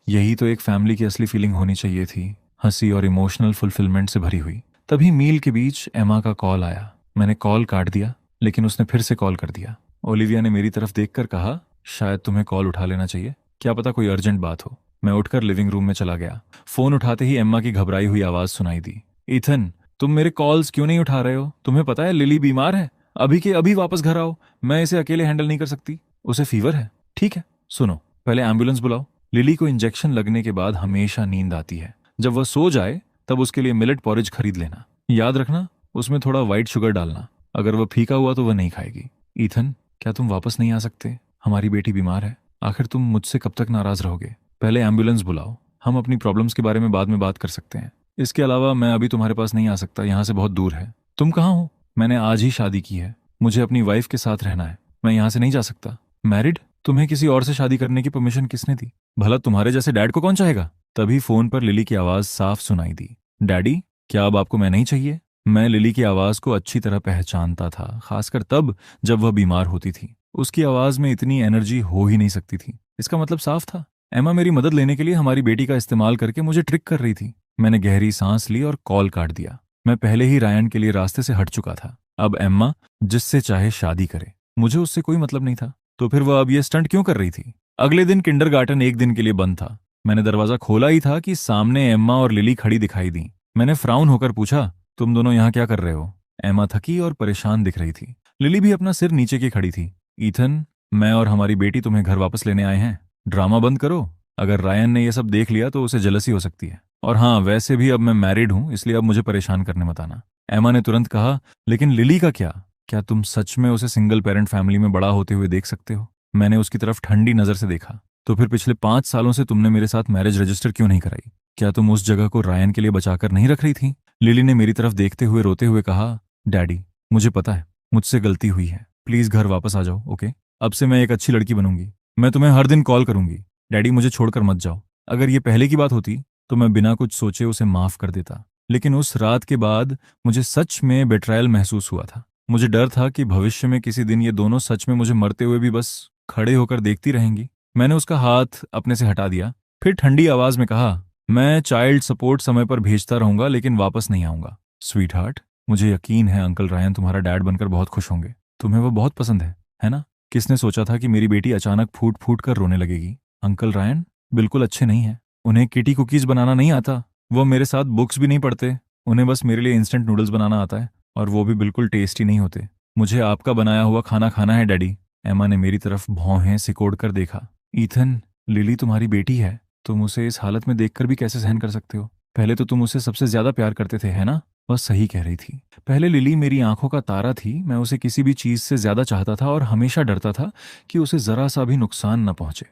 यही तो एक फैमिली की असली फीलिंग होनी चाहिए थी, हंसी और इमोशनल फुलफिलमेंट से भरी हुई। तभी मील के बीच एमा का कॉल आया। मैंने कॉल काट दिया, लेकिन उसने फिर से कॉल कर दिया। ओलिविया ने मेरी तरफ देखकर कहा, शायद तुम्हें कॉल उठा लेना चाहिए, क्या पता कोई अर्जेंट बात हो। मैं उठकर लिविंग रूम में चला गया। फोन उठाते ही एम्मा की घबराई हुई आवाज सुनाई दी। इथन, तुम मेरे कॉल्स क्यों नहीं उठा रहे हो? तुम्हें पता है लिली बीमार है। अभी के अभी वापस घर आओ, मैं इसे अकेले हैंडल नहीं कर सकती। उसे फीवर है। ठीक है, सुनो, पहले एम्बुलेंस बुलाओ। लिली को इंजेक्शन लगने के बाद हमेशा नींद आती है। जब वह सो जाए तब उसके लिए मिलेट पॉरेज खरीद लेना। याद रखना, उसमें थोड़ा व्हाइट शुगर डालना। अगर वह फीका हुआ तो वह नहीं खाएगी। ईथन, क्या तुम वापस नहीं आ सकते? हमारी बेटी बीमार है। आखिर तुम मुझसे कब तक नाराज रहोगे? पहले एम्बुलेंस बुलाओ, हम अपनी प्रॉब्लम्स के बारे में बाद में बात कर सकते हैं। इसके अलावा मैं अभी तुम्हारे पास नहीं आ सकता, यहाँ से बहुत दूर है। तुम कहाँ हो? मैंने आज ही शादी की है, मुझे अपनी वाइफ के साथ रहना है, मैं यहाँ से नहीं जा सकता। मैरिड? तुम्हें किसी और से शादी करने की परमिशन किसने दी? भला तुम्हारे जैसे डैड को कौन चाहेगा? तभी फोन पर लिली की आवाज साफ सुनाई दी। डैडी, क्या अब आपको मैं नहीं चाहिए? मैं लिली की आवाज को अच्छी तरह पहचानता था, खासकर तब जब वह बीमार होती थी। उसकी आवाज में इतनी एनर्जी हो ही नहीं सकती थी। इसका मतलब साफ था, एमा मेरी मदद लेने के लिए हमारी बेटी का इस्तेमाल करके मुझे ट्रिक कर रही थी। मैंने गहरी सांस ली और कॉल काट दिया। मैं पहले ही रायन के लिए रास्ते से हट चुका था। अब एम्मा जिससे चाहे शादी करे, मुझे उससे कोई मतलब नहीं था। तो फिर वह अब ये स्टंट क्यों कर रही थी? अगले दिन किंडरगार्टन एक दिन के लिए बंद था। मैंने दरवाजा खोला ही था कि सामने एम्मा और लिली खड़ी दिखाई दी। मैंने फ्राउन होकर पूछा, तुम दोनों यहाँ क्या कर रहे हो? एम्मा थकी और परेशान दिख रही थी। लिली भी अपना सिर नीचे की खड़ी थी। ईथन, मैं और हमारी बेटी तुम्हें घर वापस लेने आए हैं। ड्रामा बंद करो। अगर रायन ने यह सब देख लिया तो उसे जेलसी हो सकती है। और हाँ, वैसे भी अब मैं मैरिड हूं, इसलिए अब मुझे परेशान करने मत आना। एमा ने तुरंत कहा, लेकिन लिली का क्या? क्या तुम सच में उसे सिंगल पेरेंट फैमिली में बड़ा होते हुए देख सकते हो? मैंने उसकी तरफ ठंडी नजर से देखा। तो फिर पिछले 5 सालों से तुमने मेरे साथ मैरिज रजिस्टर क्यों नहीं कराई? क्या तुम उस जगह को रायन के लिए बचाकर नहीं रख रही थी? लिली ने मेरी तरफ देखते हुए रोते हुए कहा, डैडी, मुझे पता है मुझसे गलती हुई है, प्लीज घर वापस आ जाओ। ओके, अब से मैं एक अच्छी लड़की बनूंगी। मैं तुम्हें हर दिन कॉल करूंगी। डैडी, मुझे छोड़कर मत जाओ। अगर ये पहले की बात होती तो मैं बिना कुछ सोचे उसे माफ कर देता, लेकिन उस रात के बाद मुझे सच में बेट्रायल महसूस हुआ था। मुझे डर था कि भविष्य में किसी दिन ये दोनों सच में मुझे मरते हुए भी बस खड़े होकर देखती रहेंगी। मैंने उसका हाथ अपने से हटा दिया, फिर ठंडी आवाज में कहा, मैं चाइल्ड सपोर्ट समय पर भेजता रहूंगा, लेकिन वापस नहीं आऊंगा। स्वीट हार्ट, मुझे यकीन है अंकल रायन तुम्हारा डैड बनकर बहुत खुश होंगे। तुम्हें वो बहुत पसंद है ना? किसने सोचा था कि मेरी बेटी अचानक फूट फूट कर रोने लगेगी? अंकल रायन बिल्कुल अच्छे नहीं है। उन्हें किटी कुकीज बनाना नहीं आता। वो मेरे साथ बुक्स भी नहीं पढ़ते। उन्हें बस मेरे लिए इंस्टेंट नूडल्स बनाना आता है, और वो भी बिल्कुल टेस्टी नहीं होते। मुझे आपका बनाया हुआ खाना खाना है डैडी। एमा ने मेरी तरफ भौहें सिकोड़ कर देखा। ईथन, लिली तुम्हारी बेटी है, तुम उसे इस हालत में देखकर भी कैसे सहन कर सकते हो? पहले तो तुम उसे सबसे ज्यादा प्यार करते थे, है ना? वह सही कह रही थी। पहले लिली मेरी आंखों का तारा थी। मैं उसे किसी भी चीज से ज्यादा चाहता था और हमेशा डरता था कि उसे जरा सा भी नुकसान न पहुंचे।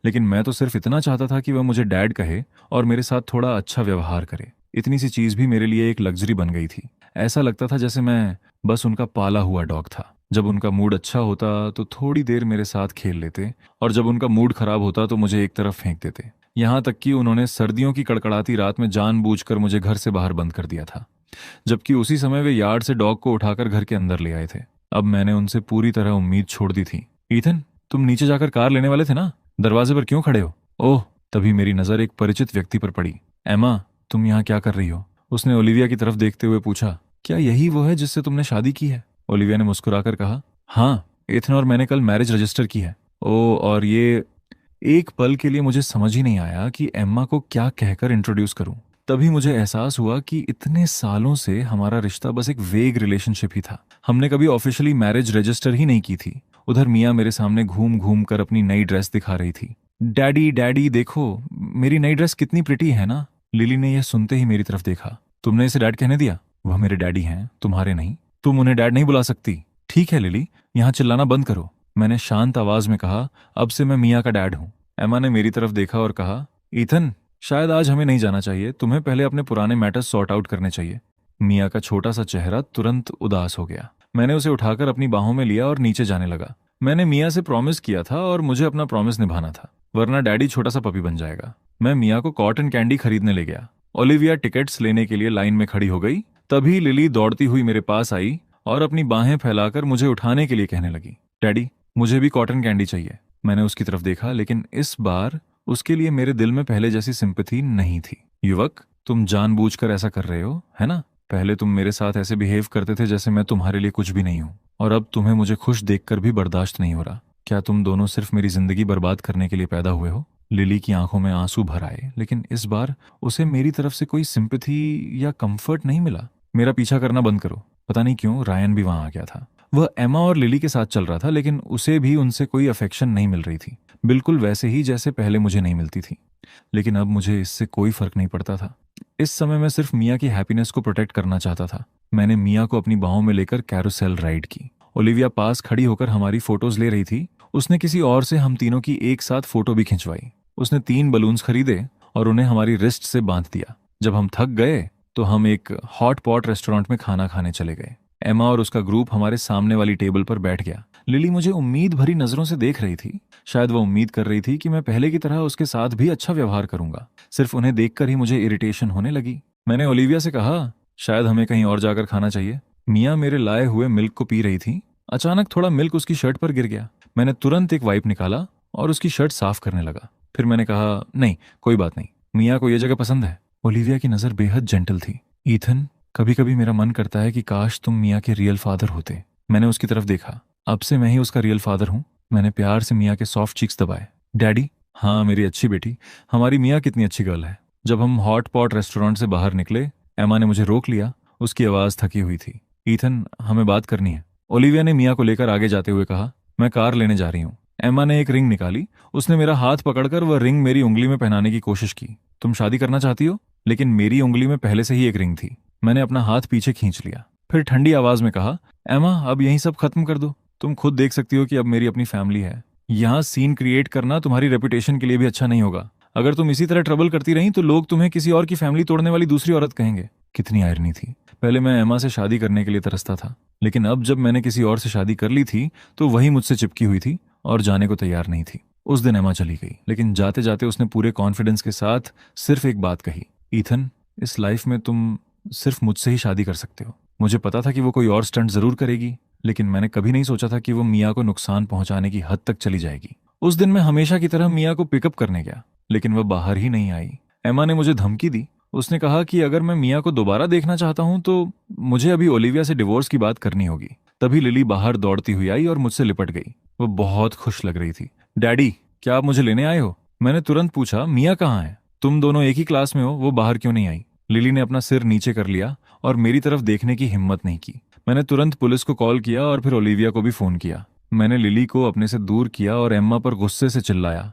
लेकिन मैं तो सिर्फ इतना चाहता था कि वह मुझे डैड कहे और मेरे साथ थोड़ा अच्छा व्यवहार करे। इतनी सी चीज भी मेरे लिए एक लग्जरी बन गई थी। ऐसा लगता था जैसे मैं बस उनका पाला हुआ डॉग था। जब उनका मूड अच्छा होता तो थोड़ी देर मेरे साथ खेल लेते, और जब उनका मूड खराब होता तो मुझे एक तरफ फेंक देते। यहाँ तक कि उन्होंने सर्दियों की कड़कड़ाती रात में जानबूझकर मुझे घर से बाहर बंद कर दिया था, जबकि उसी समय वे यार्ड से डॉग को उठाकर घर के अंदर ले आए थे। अब मैंने उनसे पूरी तरह उम्मीद छोड़ दी थी। ईथन, तुम नीचे जाकर कार लेने वाले थे ना? दरवाजे पर क्यों खड़े हो? ओह, तभी मेरी नज़र एक परिचित व्यक्ति पर पड़ी। एमा, तुम यहाँ क्या कर रही हो? उसने ओलिविया की तरफ देखते हुए पूछा। क्या यही वो है जिससे तुमने शादी की है? ओलिविया ने मुस्कुराकर कहा, हाँ, एथन और मैंने कल मैरिज रजिस्टर की है। ओ, और ये। एक पल के लिए मुझे समझ ही नहीं आया कि एम्मा को क्या कहकर इंट्रोड्यूस करूं। तभी मुझे एहसास हुआ कि इतने सालों से हमारा रिश्ता बस एक वेग रिलेशनशिप ही था। हमने कभी ऑफिशियली मैरिज रजिस्टर ही नहीं की थी। उधर मियाँ मेरे सामने घूम घूम कर अपनी नई ड्रेस दिखा रही थी। डैडी डैडी देखो, मेरी नई ड्रेस कितनी प्रिटी है ना? लिली ने यह सुनते ही मेरी तरफ देखा। तुमने इसे डैड कहने दिया? वह मेरे डैडी हैं, तुम्हारे नहीं। तुम उन्हें डैड नहीं बुला सकती। ठीक है लिली, यहाँ चिल्लाना बंद करो, मैंने शांत आवाज में कहा। अब से मैं मिया का डैड हूं। एमा ने मेरी तरफ देखा और कहा, ईथन, शायद आज हमें नहीं जाना चाहिए, तुम्हें पहले अपने पुराने मैटर्स सॉर्ट आउट करने चाहिए। मिया का छोटा सा चेहरा तुरंत उदास हो गया। मैंने उसे उठाकर अपनी बाहों में लिया और नीचे जाने लगा। मैंने मिया से प्रॉमिस किया था और मुझे अपना प्रॉमिस निभाना था, वरना डैडी छोटा सा पपी बन जाएगा। मैं मिया को कॉटन कैंडी खरीदने ले गया। ओलिविया टिकट्स लेने के लिए लाइन में खड़ी हो गई। तभी लिली दौड़ती हुई मेरे पास आई और अपनी बाहें फैलाकर मुझे उठाने के लिए कहने लगी, डैडी, मुझे भी कॉटन कैंडी चाहिए। मैंने उसकी तरफ देखा, लेकिन इस बार उसके लिए मेरे दिल में पहले जैसी सिंपैथी नहीं थी। युवक, तुम जानबूझकर ऐसा कर रहे हो, है ना? पहले तुम मेरे साथ ऐसे बिहेव करते थे जैसे मैं तुम्हारे लिए कुछ भी नहीं हूं, और अब तुम्हें मुझे खुश देखकर भी बर्दाश्त नहीं हो रहा। क्या तुम दोनों सिर्फ मेरी जिंदगी बर्बाद करने के लिए पैदा हुए हो? लिली की आंखों में आंसू भर आए, लेकिन इस बार उसे मेरी तरफ से कोई सिंपैथी या कंफर्ट नहीं मिला। मेरा पीछा करना बंद करो। पता नहीं क्यों रायन भी वहां आ गया था। वह एमा और लिली के साथ चल रहा था, लेकिन उसे भी उनसे कोई अफेक्शन नहीं मिल रही थी, बिल्कुल वैसे ही जैसे पहले मुझे नहीं मिलती थी। लेकिन अब मुझे इससे कोई फर्क नहीं पड़ता था। इस समय मैं सिर्फ मिया की हैप्पीनेस को प्रोटेक्ट करना चाहता था। मैंने मिया को अपनी बाहों में लेकर कैरोसेल राइड की। ओलिविया पास खड़ी होकर हमारी फोटोज ले रही थी। उसने किसी और से हम तीनों की एक साथ फोटो भी खिंचवाई। उसने 3 बलून्स खरीदे और उन्हें हमारी रिस्ट से बांध दिया। जब हम थक गए तो हम एक हॉट पॉट रेस्टोरेंट में खाना खाने चले गए। एमा और उसका ग्रुप हमारे सामने वाली टेबल पर बैठ गया। लिली मुझे उम्मीद भरी नजरों से देख रही थी। शायद वो उम्मीद कर रही थी कि मैं पहले की तरह उसके साथ भी अच्छा व्यवहार करूंगा। सिर्फ उन्हें देखकर ही मुझे इरिटेशन होने लगी। मैंने ओलिविया से कहा, शायद हमें कहीं और जाकर खाना चाहिए। मिया मेरे लाए हुए मिल्क को पी रही थी। अचानक थोड़ा मिल्क उसकी शर्ट पर गिर गया। मैंने तुरंत एक वाइप निकाला और उसकी शर्ट साफ करने लगा। फिर मैंने कहा, नहीं, कोई बात नहीं, मिया को यह जगह पसंद है। ओलिविया की नजर बेहद जेंटल थी। ईथन, कभी कभी मेरा मन करता है कि काश तुम मिया के रियल फादर होते। मैंने उसकी तरफ देखा। अब से मैं ही उसका रियल फादर हूँ। मैंने प्यार से मिया के सॉफ्ट चीक्स दबाए। डैडी, हाँ मेरी अच्छी बेटी, हमारी मिया कितनी अच्छी गर्ल है। जब हम हॉट पॉट रेस्टोरेंट से बाहर निकले, एमा ने मुझे रोक लिया। उसकी आवाज थकी हुई थी। ईथन, हमें बात करनी है। ओलिविया ने मिया को लेकर आगे जाते हुए कहा, मैं कार लेने जा रही हूँ। एमा ने एक रिंग निकाली। उसने मेरा हाथ पकड़कर वह रिंग मेरी उंगली में पहनाने की कोशिश की। तुम शादी करना चाहती हो? लेकिन मेरी उंगली में पहले से ही एक रिंग थी। मैंने अपना हाथ पीछे खींच लिया। फिर ठंडी आवाज में कहा, एमा, अब यही सब खत्म कर दो। तुम खुद देख सकती हो कि अब मेरी अपनी फैमिली है। यहाँ सीन क्रिएट करना तुम्हारी रेपुटेशन के लिए भी अच्छा नहीं होगा। अगर तुम इसी तरह ट्रबल करती रही तो लोग तुम्हें किसी और की फैमिली तोड़ने वाली दूसरी औरत कहेंगे। कितनी आयरनी थी। पहले मैं एमा से शादी करने के लिए तरसता था, लेकिन अब जब मैंने किसी और से शादी कर ली थी तो वही मुझसे चिपकी हुई थी और जाने को तैयार नहीं थी। उस दिन एमा चली गई, लेकिन जाते जाते उसने पूरे कॉन्फिडेंस के साथ सिर्फ एक बात कही, ईथन, इस लाइफ में तुम सिर्फ मुझसे ही शादी कर सकते हो। मुझे पता था कि वो कोई और स्टंट जरूर करेगी, लेकिन मैंने कभी नहीं सोचा था कि वो मिया को नुकसान पहुंचाने की हद तक चली जाएगी। उस दिन मैं हमेशा की तरह मिया को पिकअप करने गया, लेकिन वह बाहर ही नहीं आई। एमा ने मुझे धमकी दी। उसने कहा कि अगर मैं मिया को दोबारा देखना चाहता हूं तो मुझे अभी ओलिविया से डिवोर्स की बात करनी होगी। तभी लिली बाहर दौड़ती हुई आई और मुझसे लिपट गई। वो बहुत खुश लग रही थी। डैडी, क्या आप मुझे लेने आए हो? मैंने तुरंत पूछा, मिया कहाँ है? तुम दोनों एक ही क्लास में हो, वो बाहर क्यों नहीं आई? लिली ने अपना सिर नीचे कर लिया और मेरी तरफ देखने की हिम्मत नहीं की। मैंने तुरंत पुलिस को कॉल किया और फिर ओलिविया को भी फोन किया। मैंने लिली को अपने से दूर किया और एम्मा पर गुस्से से चिल्लाया,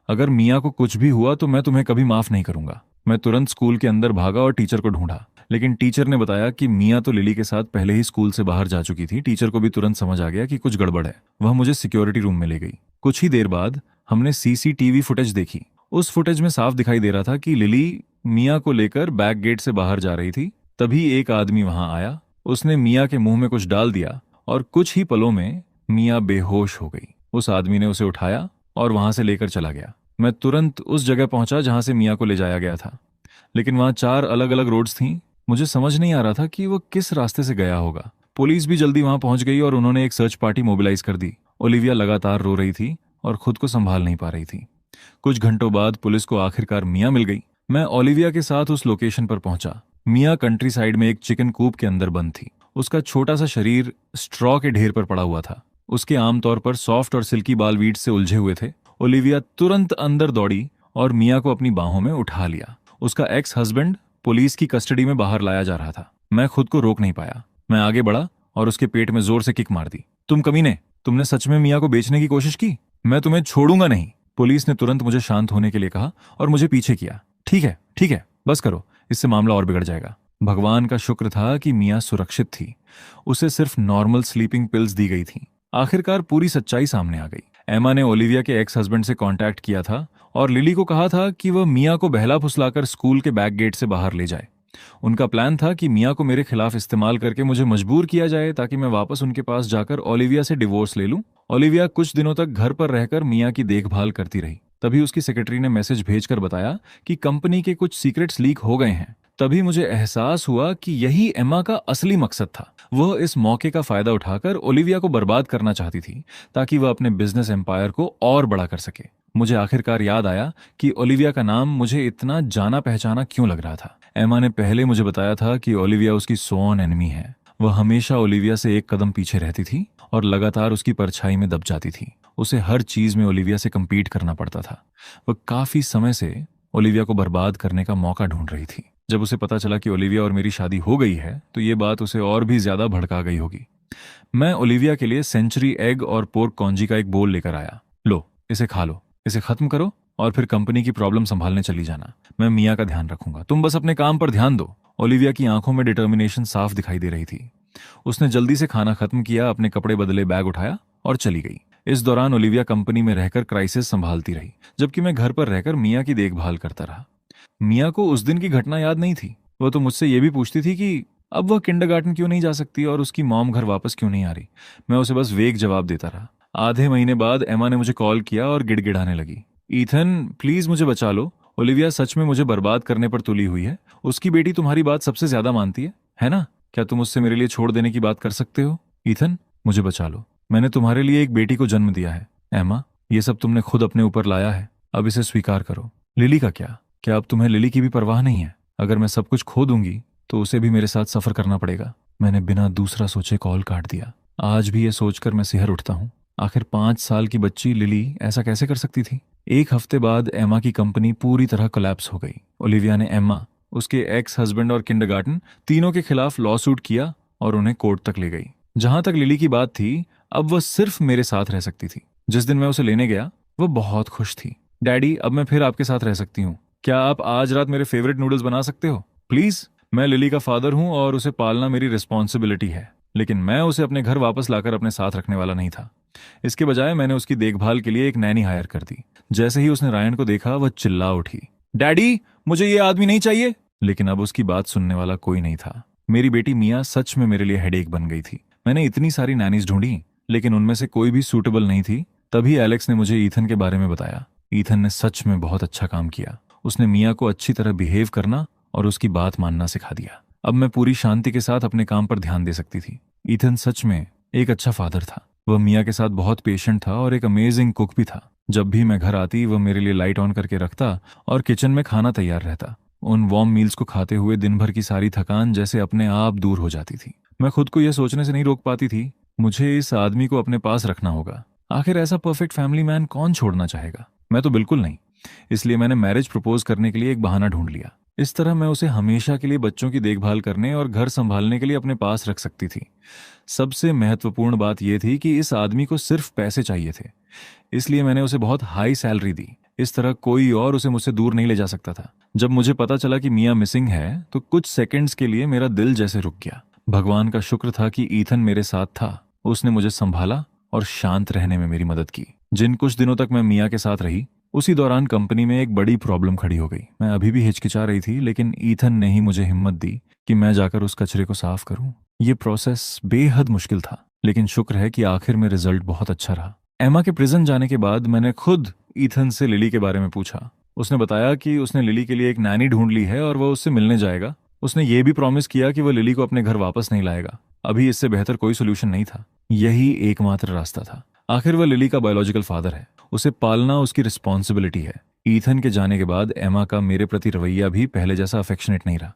अगर मिया को कुछ भी हुआ तो मैं तुम्हें कभी माफ नहीं करूंगा। मैं तुरंत स्कूल के अंदर भागा और टीचर को ढूंढा, लेकिन टीचर ने बताया कि मिया तो लिली के साथ पहले ही स्कूल से बाहर जा चुकी थी। टीचर को भी तुरंत समझ आ गया कि कुछ गड़बड़ है। वह मुझे सिक्योरिटी रूम में ले गई। कुछ ही देर बाद हमने सीसीटीवी फुटेज देखी। उस फुटेज में साफ दिखाई दे रहा था कि लिली मिया को लेकर बैक गेट से बाहर जा रही थी। तभी एक आदमी वहां आया। उसने मिया के मुंह में कुछ डाल दिया और कुछ ही पलों में मिया बेहोश हो गई। उस आदमी ने उसे उठाया और वहां से लेकर चला गया। मैं तुरंत उस जगह पहुंचा जहां से मिया को ले जाया गया था, लेकिन वहां 4 अलग अलग रोड्स थीं। मुझे समझ नहीं आ रहा था कि वो किस रास्ते से गया होगा। पुलिस भी जल्दी वहां पहुंच गई और उन्होंने एक सर्च पार्टी मोबिलाइज कर दी। ओलिविया लगातार रो रही थी और खुद को संभाल नहीं पा रही थी। कुछ घंटों बाद पुलिस को आखिरकार मिया मिल गई। मैं ओलिविया के साथ उस लोकेशन पर पहुंचा। मिया कंट्री साइड में एक चिकन कूप के अंदर बंद थी। उसका छोटा सा शरीर स्ट्रॉ के ढेर पर पड़ा हुआ था। उसके आमतौर पर सॉफ्ट और सिल्की बाल वीड्स से उलझे हुए थे। ओलिविया तुरंत अंदर दौड़ी और मिया को अपनी बाहों में उठा लिया। उसका एक्स हस्बैंड पुलिस की कस्टडी में बाहर लाया जा रहा था। मैं खुद को रोक नहीं पाया। मैं आगे बढ़ा और उसके पेट में जोर से किक मार दी। तुम कमीने, तुमने सच में मिया को बेचने की कोशिश की? मैं तुम्हें छोड़ूंगा नहीं। पुलिस ने तुरंत मुझे शांत होने के लिए कहा और मुझे पीछे किया। ठीक है, बस करो, इससे मामला और बिगड़ जाएगा। भगवान का शुक्र था कि मिया सुरक्षित थी। उसे सिर्फ नॉर्मल स्लीपिंग पिल्स दी गई थी। आखिरकार पूरी सच्चाई सामने आ गई। एमा ने ओलिविया के एक्स हस्बैंड से कांटेक्ट किया था और लिली को कहा था कि वह मिया को बहला फुसलाकर स्कूल के बैक गेट से बाहर ले जाए। उनका प्लान था कि मिया को मेरे खिलाफ इस्तेमाल करके मुझे मजबूर किया जाए ताकि मैं वापस उनके पास जाकर ओलिविया से डिवोर्स ले लूं। ओलिविया कुछ दिनों तक घर पर रहकर मिया की देखभाल करती रही। तभी उसकी सेक्रेटरी ने मैसेज भेजकर बताया कि कंपनी के कुछ सीक्रेट्स लीक हो गए हैं। तभी मुझे एहसास हुआ कि यही एमा का असली मकसद था। वह इस मौके का फायदा उठाकर ओलिविया को बर्बाद करना चाहती थी ताकि वह अपने बिजनेस एम्पायर को और बड़ा कर सके। मुझे आखिरकार याद आया कि ओलिविया का नाम मुझे इतना जाना पहचाना क्यों लग रहा था। एमा ने पहले मुझे बताया था कि ओलिविया उसकी सोन एनिमी है। वह हमेशा ओलिविया से एक कदम पीछे रहती थी और लगातार उसकी परछाई में दब जाती थी। उसे हर चीज में ओलिविया से कम्पीट करना पड़ता था। वह काफी समय से ओलिविया को बर्बाद करने का मौका ढूंढ रही थी। जब उसे पता चला कि ओलिविया और मेरी शादी हो गई है तो ये बात उसे और भी ज्यादा भड़का गई होगी। मैं ओलिविया के लिए सेंचुरी एग और पोर्क कॉन्जी का एक बोल लेकर आया। लो, इसे खा लो, इसे खत्म करो और फिर कंपनी की प्रॉब्लम संभालने चली जाना। मैं मिया का ध्यान रखूंगा, तुम बस अपने काम पर ध्यान दो। ओलिविया की आंखों में डिटर्मिनेशन साफ दिखाई दे रही थी। उसने जल्दी से खाना खत्म किया, अपने कपड़े बदले, बैग उठाया और चली गई। इस दौरान ओलिविया कंपनी में रहकर क्राइसिस संभालती रही, जबकि मैं घर पर रहकर मिया की देखभाल करता रहा। मिया को उस दिन की घटना याद नहीं थी। वह तो मुझसे ये भी पूछती थी कि अब वह किंडरगार्टन क्यों नहीं जा सकती और उसकी मॉम घर वापस क्यों नहीं आ रही। मैं उसे बस वेग जवाब देता रहा। आधे महीने बाद एमा ने मुझे कॉल किया और गिड़गिड़ाने लगी। ईथन, प्लीज मुझे बचा लो। ओलिविया सच में मुझे बर्बाद करने पर तुली हुई है। उसकी बेटी तुम्हारी बात सबसे ज्यादा मानती है ना? क्या तुम उससे मेरे लिए छोड़ देने की बात कर सकते हो? ईथन, मुझे बचा लो। मैंने तुम्हारे लिए एक बेटी को जन्म दिया है। एमा, ये सब तुमने खुद अपने ऊपर लाया है, अब इसे स्वीकार करो। लिली का क्या अब तुम्हें लिली की भी परवाह नहीं है? अगर मैं सब कुछ खो दूंगी तो उसे भी मेरे साथ सफर करना पड़ेगा। मैंने बिना दूसरा सोचे कॉल काट दिया। आज भी ये सोचकर मैं सिहर उठता हूँ। आखिर 5 साल की बच्ची लिली ऐसा कैसे कर सकती थी? एक हफ्ते बाद एमा की कंपनी पूरी तरह कोलैप्स हो गई। ओलिविया ने एमा, उसके एक्स हस्बैंड और किंडरगार्टन तीनों के खिलाफ लॉ सूट किया और उन्हें कोर्ट तक ले गई। जहां तक लिली की बात थी, अब वह सिर्फ मेरे साथ रह सकती थी। जिस दिन मैं उसे लेने गया वह बहुत खुश थी। डैडी, अब मैं फिर आपके साथ रह सकती हूँ। क्या आप आज रात मेरे फेवरेट नूडल्स बना सकते हो प्लीज? मैं लिली का फादर हूँ और उसे पालना मेरी रिस्पॉन्सिबिलिटी है, लेकिन मैं उसे अपने घर वापस लाकर अपने साथ रखने वाला नहीं था। इसके बजाय मैंने उसकी देखभाल के लिए एक नैनी हायर कर दी। जैसे ही उसने रायन को देखा वह चिल्ला उठी, डैडी, मुझे ये आदमी नहीं चाहिए। लेकिन अब उसकी बात सुनने वाला कोई नहीं था। मेरी बेटी मिया सच में मेरे लिए हेडेक बन गई थी। मैंने इतनी सारी नैनीज ढूंढी लेकिन उनमें से कोई भी सूटेबल नहीं थी। तभी एलेक्स ने मुझे ईथन के बारे में बताया। ईथन ने सच में बहुत अच्छा काम किया। उसने मिया को अच्छी तरह बिहेव करना और उसकी बात मानना सिखा दिया। अब मैं पूरी शांति के साथ अपने काम पर ध्यान दे सकती थी। ईथन सच में एक अच्छा फादर था। वह मिया के साथ बहुत पेशेंट था और एक अमेजिंग कुक भी था। जब भी मैं घर आती वह मेरे लिए लाइट ऑन करके रखता और किचन में खाना तैयार रहता। उन वार्म मील्स को खाते हुए दिन भर की सारी थकान जैसे अपने आप दूर हो जाती थी। मैं खुद को यह सोचने से नहीं रोक पाती थी, मुझे इस आदमी को अपने पास रखना होगा। आखिर ऐसा परफेक्ट फैमिली मैन कौन छोड़ना चाहेगा? मैं तो बिल्कुल नहीं। इसलिए मैंने मैरिज प्रपोज करने के लिए एक बहाना ढूंढ लिया। इस तरह मैं उसे हमेशा के लिए बच्चों की देखभाल करने और घर संभालने के लिए अपने पास रख सकती थी। सबसे महत्वपूर्ण बात यह थी कि इस आदमी को सिर्फ पैसे चाहिए थे, इसलिए मैंने उसे बहुत हाई सैलरी दी। इस तरह कोई और उसे मुझसे दूर नहीं ले जा सकता था। जब मुझे पता चला कि मिया मिसिंग है तो कुछ सेकंड्स के लिए मेरा दिल जैसे रुक गया। भगवान का शुक्र था कि ईथन मेरे साथ था। उसने मुझे संभाला और शांत रहने में मेरी मदद की। जिन कुछ दिनों तक मैं मिया के साथ रही, उसी दौरान कंपनी में एक बड़ी प्रॉब्लम खड़ी हो गई। मैं अभी भी हिचकिचा रही थी, लेकिन ईथन ने ही मुझे हिम्मत दी कि मैं जाकर उस कचरे को साफ करूं। ये प्रोसेस बेहद मुश्किल था, लेकिन शुक्र है कि आखिर में रिजल्ट बहुत अच्छा रहा। एमा के प्रिजन जाने के बाद मैंने खुद ईथन से लिली के बारे में पूछा। उसने बताया कि उसने लिली के लिए एक नैनी ढूंढ ली है और वह उससे मिलने जाएगा। उसने ये भी प्रॉमिस किया कि वह लिली को अपने घर वापस नहीं लाएगा। अभी इससे बेहतर कोई सोल्यूशन नहीं था। यही एकमात्र रास्ता था। आखिर वह लिली का बायोलॉजिकल फादर है, उसे पालना उसकी रिस्पॉन्सिबिलिटी है। ईथन के जाने के बाद एमा का मेरे प्रति रवैया भी पहले जैसा अफेक्शनेट नहीं रहा।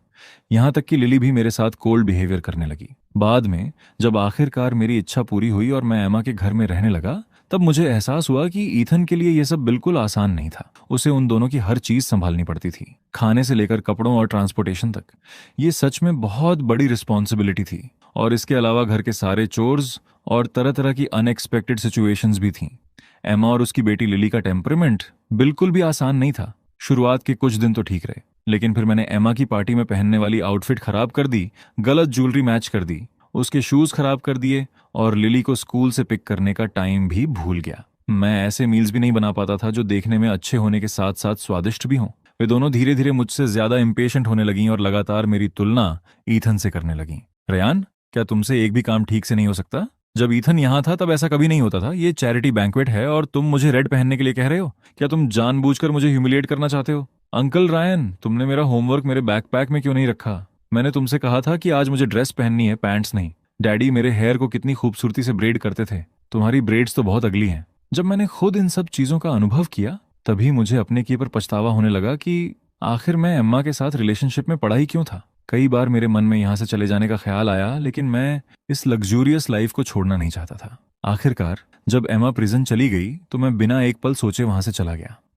यहाँ तक कि लिली भी मेरे साथ कोल्ड बिहेवियर करने लगी। बाद में जब आखिरकार मेरी इच्छा पूरी हुई और मैं एमा के घर में रहने लगा, तब मुझे एहसास हुआ कि ईथन के लिए यह सब बिल्कुल आसान नहीं था। उसे उन दोनों की हर चीज संभालनी पड़ती थी, खाने से लेकर कपड़ों और ट्रांसपोर्टेशन तक। ये सच में बहुत बड़ी रिस्पॉन्सिबिलिटी थी। और इसके अलावा घर के सारे चोर्स और तरह तरह की अनएक्सपेक्टेड सिचुएशंस भी थीं। एमा और उसकी बेटी लिली का टेम्परमेंट बिल्कुल भी आसान नहीं था। शुरुआत के कुछ दिन तो ठीक रहे, लेकिन फिर मैंने एमा की पार्टी में पहनने वाली आउटफिट खराब कर दी, गलत ज्वेलरी मैच कर दी, उसके शूज खराब कर दिए और लिली को स्कूल से पिक करने का टाइम भी भूल गया। मैं ऐसे मील्स भी नहीं बना पाता था जो देखने में अच्छे होने के साथ साथ स्वादिष्ट भी हों। वे दोनों धीरे धीरे मुझसे ज्यादा इम्पेशेंट होने लगीं और लगातार मेरी तुलना ईथन से करने लगीं। रेयान, क्या तुमसे एक भी काम ठीक से नहीं हो सकता? जब ईथन यहाँ था तब ऐसा कभी नहीं होता था। ये चैरिटी बैंक्वेट है और तुम मुझे रेड पहनने के लिए कह रहे हो? क्या तुम जानबूझकर मुझे ह्यूमिलिएट करना चाहते हो? अंकल रायन, तुमने मेरा होमवर्क मेरे बैकपैक में क्यों नहीं रखा? मैंने तुमसे कहा था कि आज मुझे ड्रेस पहननी है, पैंट्स नहीं। डैडी मेरे हेयर को कितनी खूबसूरती से ब्रेड करते थे। तुम्हारी ब्रेड्स तो बहुत अगली हैं। जब मैंने खुद इन सब चीजों का अनुभव किया, तभी मुझे अपने की पर पछतावा होने लगा कि आखिर मैं एम्मा के साथ रिलेशनशिप में पड़ा ही क्यों था। कई बार मेरे मन में यहाँ से चले जाने का ख्याल आया, लेकिन मैं इस लग्जूरियस लाइफ को छोड़ना नहीं चाहता था। आखिरकार जब एमा प्रिजन चली गई तो मैं बिना एक पल सोचे वहां से चला गया।